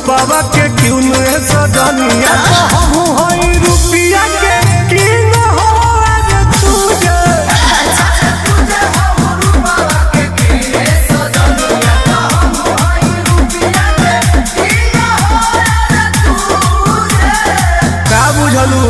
रूपावा के क्यों न सजनिया हमहू हई रुपिया के किंग हो रे तुझे का बुझलू।